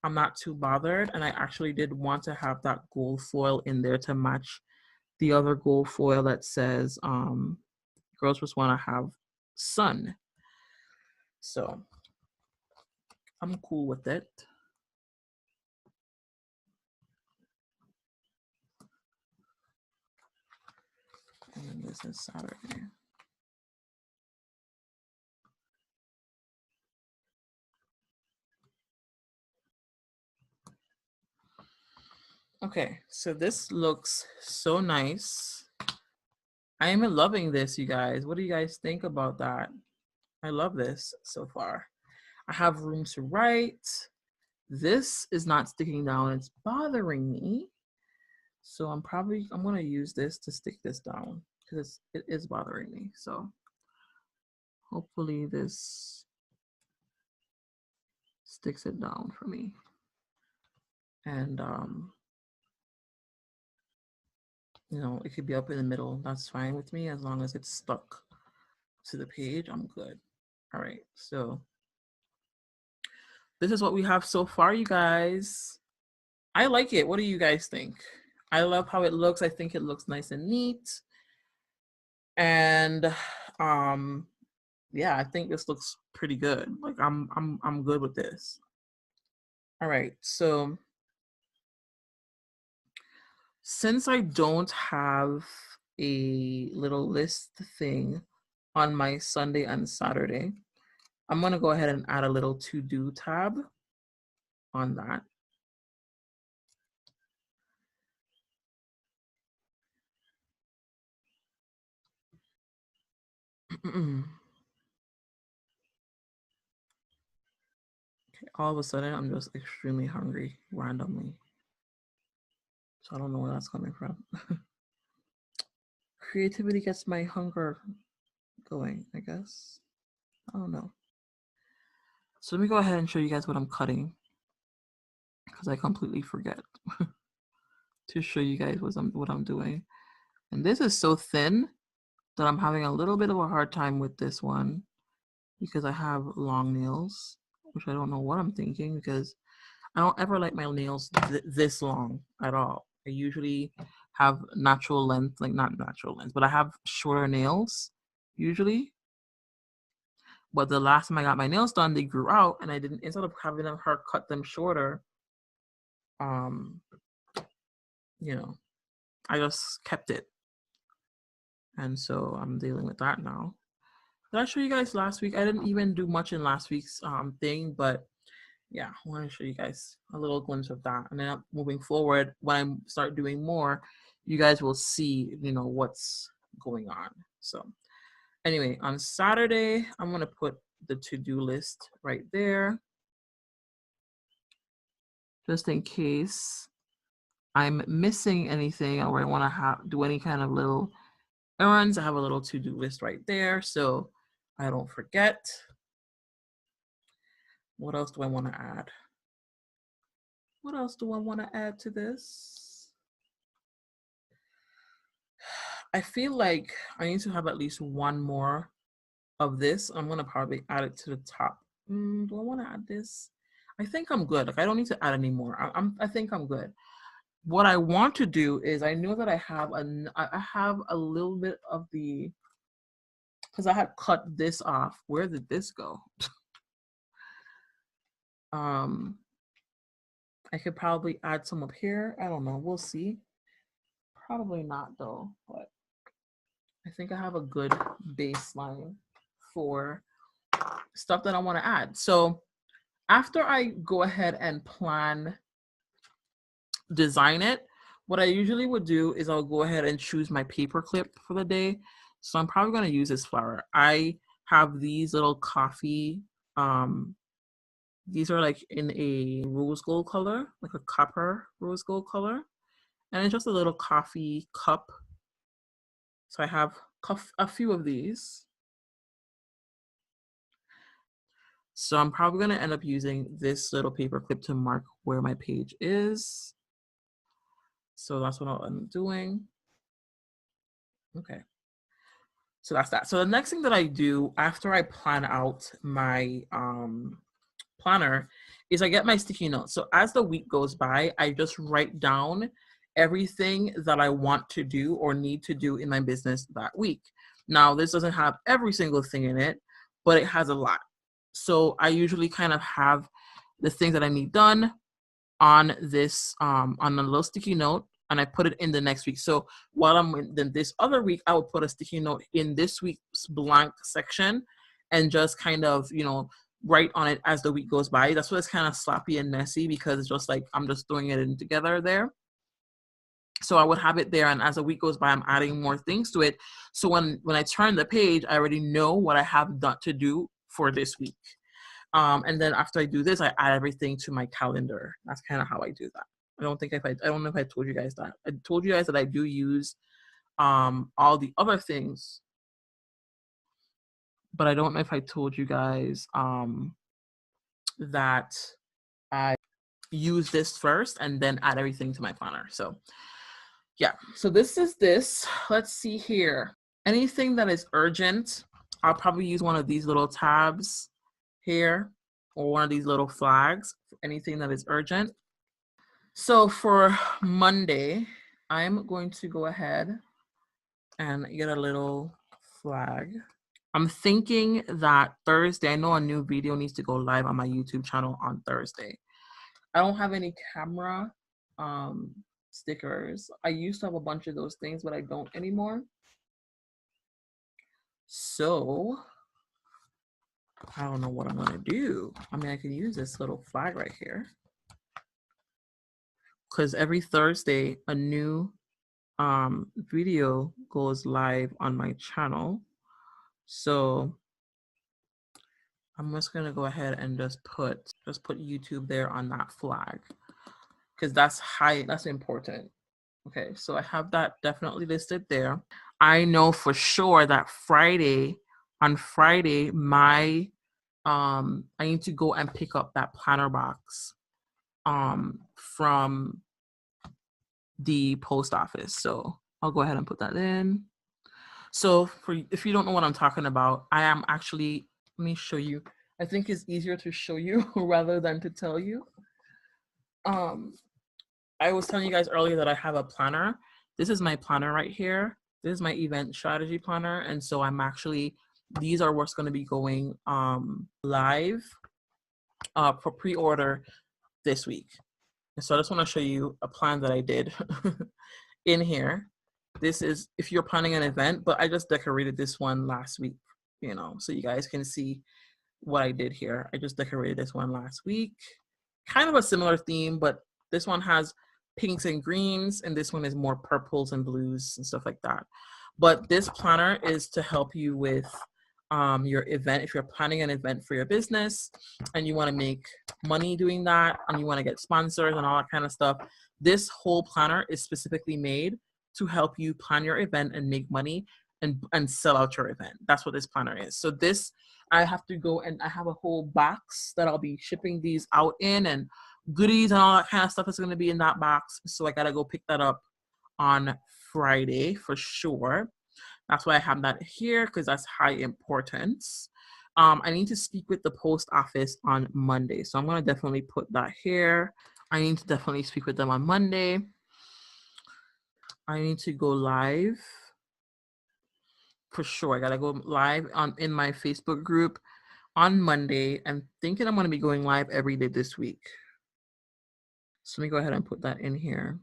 I'm not too bothered. And I actually did want to have that gold foil in there to match the other gold foil that says girls just want to have sun. So I'm cool with it. And then this is Saturday. Okay, so this looks so nice. I am loving this, you guys. What do you guys think about that? I love this so far. I have room to write. This is not sticking down. It's bothering me. So I'm going to use this to stick this down because it is bothering me. So hopefully this sticks it down for me. And, it could be up in the middle. That's fine with me as long as it's stuck to the page. I'm good. All right. So this is what we have so far, you guys. I like it. What do you guys think? I love how it looks. I think it looks nice and neat. And yeah, I think this looks pretty good. Like I'm good with this. All right. So since I don't have a little list thing on my Sunday and Saturday. I'm going to go ahead and add a little to-do tab on that. Okay, all of a sudden, I'm just extremely hungry randomly. So I don't know where that's coming from. Creativity gets my hunger going, I guess. I don't know. So let me go ahead and show you guys what I'm cutting, because I completely forget to show you guys what I'm doing. And this is so thin that I'm having a little bit of a hard time with this one because I have long nails, which I don't know what I'm thinking, because I don't ever like my nails this long at all. I usually have natural length, like not natural length, but I have shorter nails usually. But the last time I got my nails done, they grew out, and I didn't, instead of having her cut them shorter, you know, I just kept it. And so I'm dealing with that now. Did I show you guys last week? I didn't even do much in last week's thing, but yeah, I want to show you guys a little glimpse of that. And then moving forward, when I start doing more, you guys will see, you know, what's going on. So anyway, on Saturday, I'm going to put the to-do list right there, just in case I'm missing anything or I want to do any kind of little errands. I have a little to-do list right there, so I don't forget. What else do I want to add? What else do I want to add to this? I feel like I need to have at least one more of this. I'm going to probably add it to the top. Do I want to add this? I think I'm good. Like, I don't need to add any more. I think I'm good. What I want to do is, I know that I have a little bit of the, because I had cut this off. Where did this go? I could probably add some up here. I don't know. We'll see. Probably not though, but I think I have a good baseline for stuff that I want to add. So after I go ahead and design it, what I usually would do is I'll go ahead and choose my paper clip for the day. So I'm probably going to use this flower. I have these little coffee, these are like in a rose gold color, like a copper rose gold color. And it's just a little coffee cup. So I have a few of these. So I'm probably going to end up using this little paper clip to mark where my page is. So that's what I'll end up doing. Okay. So that's that. So the next thing that I do after I plan out my planner is I get my sticky notes. So as the week goes by, I just write down everything that I want to do or need to do in my business that week. Now, this doesn't have every single thing in it, but it has a lot. So I usually kind of have the things that I need done on this, on a little sticky note, and I put it in the next week. So while I'm in this other week, I would put a sticky note in this week's blank section and just kind of, you know, write on it as the week goes by. That's why it's kind of sloppy and messy, because it's just like I'm just throwing it in together there. So I would have it there, and as the week goes by, I'm adding more things to it. So when I turn the page, I already know what I have done to do for this week. And then after I do this, I add everything to my calendar. That's kind of how I do that. I don't know if I told you guys that. I told you guys that I do use all the other things, but I don't know if I told you guys that I use this first and then add everything to my planner. So yeah, so this is this. Let's see here. Anything that is urgent, I'll probably use one of these little tabs here, or one of these little flags for anything that is urgent. So for Monday, I'm going to go ahead and get a little flag. I'm thinking that Thursday, I know a new video needs to go live on my YouTube channel on Thursday. I don't have any camera stickers. I used to have a bunch of those things, but I don't anymore. So I don't know what I'm gonna do. I mean, I can use this little flag right here because every Thursday a new video goes live on my channel. So I'm just gonna go ahead and just put YouTube there on that flag because that's important. Okay, so I have that definitely listed there. I know for sure that on Friday, my I need to go and pick up that planner box from the post office. So I'll go ahead and put that in. So if you don't know what I'm talking about, I am actually, let me show you. I think it's easier to show you rather than to tell you. I was telling you guys earlier that I have a planner. This is my planner right here. This is my event strategy planner. And so I'm actually, these are what's going to be going live for pre-order this week. And so I just want to show you a plan that I did in here. This is if you're planning an event, but I just decorated this one last week, you know, so you guys can see what I did here. I just decorated this one last week. Kind of a similar theme, but this one has pinks and greens, and this one is more purples and blues and stuff like that. But this planner is to help you with your event. If you're planning an event for your business and you want to make money doing that and you want to get sponsors and all that kind of stuff, this whole planner is specifically made to help you plan your event and make money and sell out your event. That's what this planner is. So this, I have to go and I have a whole box that I'll be shipping these out in, and goodies and all that kind of stuff is going to be in that box. So I got to go pick that up on Friday for sure. That's why I have that here, because that's high importance. I need to speak with the post office on Monday. So I'm going to definitely put that here. I need to definitely speak with them on Monday. I need to go live for sure. I got to go live in my Facebook group on Monday. I'm thinking I'm going to be going live every day this week. So let me go ahead and put that in here.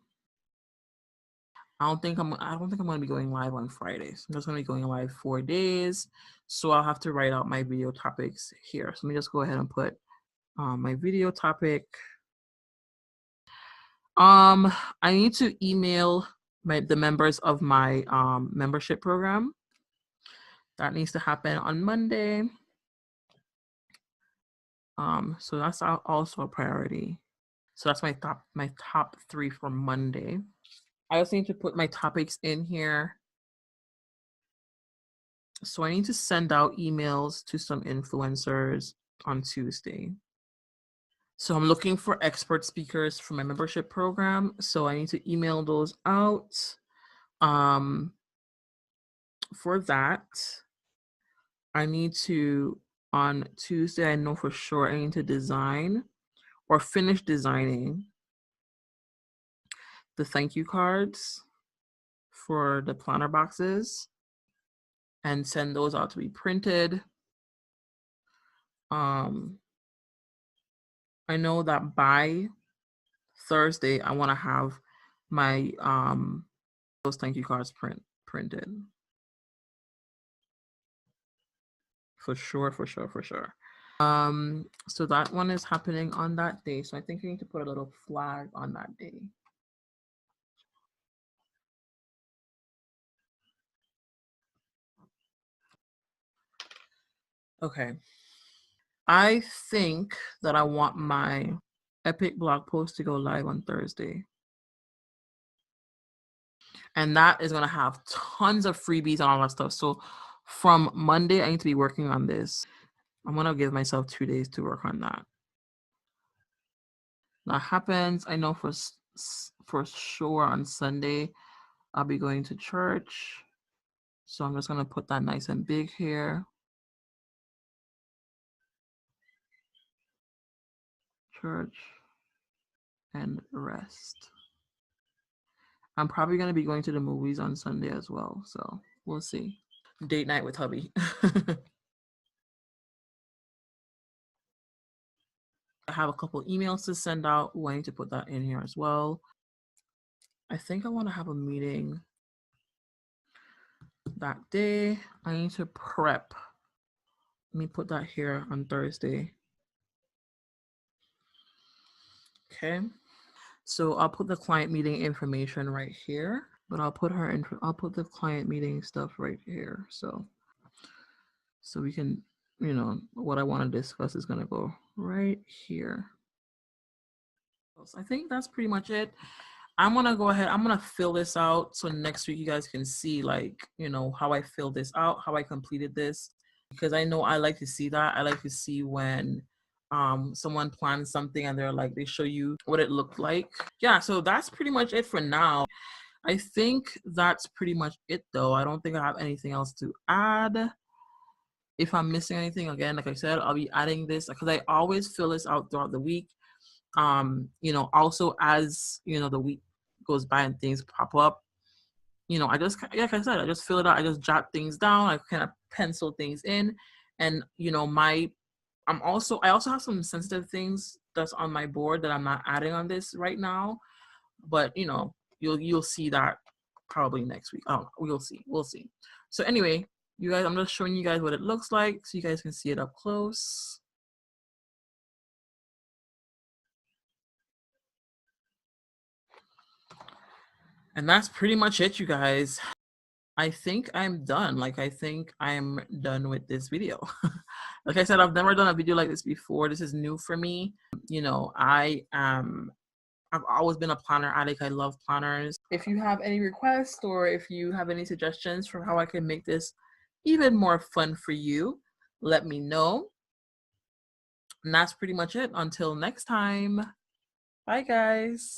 I don't think I'm going to be going live on Fridays. I'm just going to be going live 4 days. So I'll have to write out my video topics here. So let me just go ahead and put my video topic. I need to email the members of my membership program. That needs to happen on Monday. So that's also a priority. So that's my top 3 for Monday. I also need to put my topics in here. So I need to send out emails to some influencers on Tuesday. So I'm looking for expert speakers for my membership program. So I need to email those out. For that, I need to, on Tuesday, I know for sure I need to design or finish designing the thank you cards for the planner boxes and send those out to be printed. I know that by Thursday, I want to have my those thank you cards printed. For sure. So that one is happening on that day. So I think you need to put a little flag on that day. Okay. I think that I want my epic blog post to go live on Thursday. And that is going to have tons of freebies and all that stuff. So from Monday, I need to be working on this. I'm going to give myself 2 days to work on that. That happens. I know for sure on Sunday, I'll be going to church. So I'm just going to put that nice and big here. Church and rest. I'm probably going to be going to the movies on Sunday as well. So we'll see. Date night with hubby. I have a couple emails to send out. I need to put that in here as well. I think I want to have a meeting that day. I need to prep. Let me put that here on Thursday. Okay. So I'll put the client meeting information right here, but I'll put the client meeting stuff right here. So we can, you know, what I want to discuss is going to go right here. So I think that's pretty much it. I'm going to go ahead. I'm going to fill this out. So next week you guys can see, like, you know, how I filled this out, how I completed this, because I know I like to see that. I like to see when someone plans something and they're like, they show you what it looked like. Yeah, so that's pretty much it for now. I think that's pretty much it though. I don't think I have anything else to add. If I'm missing anything, again, like I said, I'll be adding this because I always fill this out throughout the week. You know, also as, you know, the week goes by and things pop up, you know, I just, like I said, I just fill it out. I just jot things down. I kind of pencil things in. And, you know, I also have some sensitive things that's on my board that I'm not adding on this right now. But, you know, you'll see that probably next week. Oh, we'll see. So anyway, you guys, I'm just showing you guys what it looks like so you guys can see it up close. And that's pretty much it, you guys. I think I'm done. Like, I think I'm done with this video. Like I said, I've never done a video like this before. This is new for me. You know, I've always been a planner addict. I love planners. If you have any requests or if you have any suggestions for how I can make this even more fun for you, let me know. And that's pretty much it. Until next time. Bye, guys.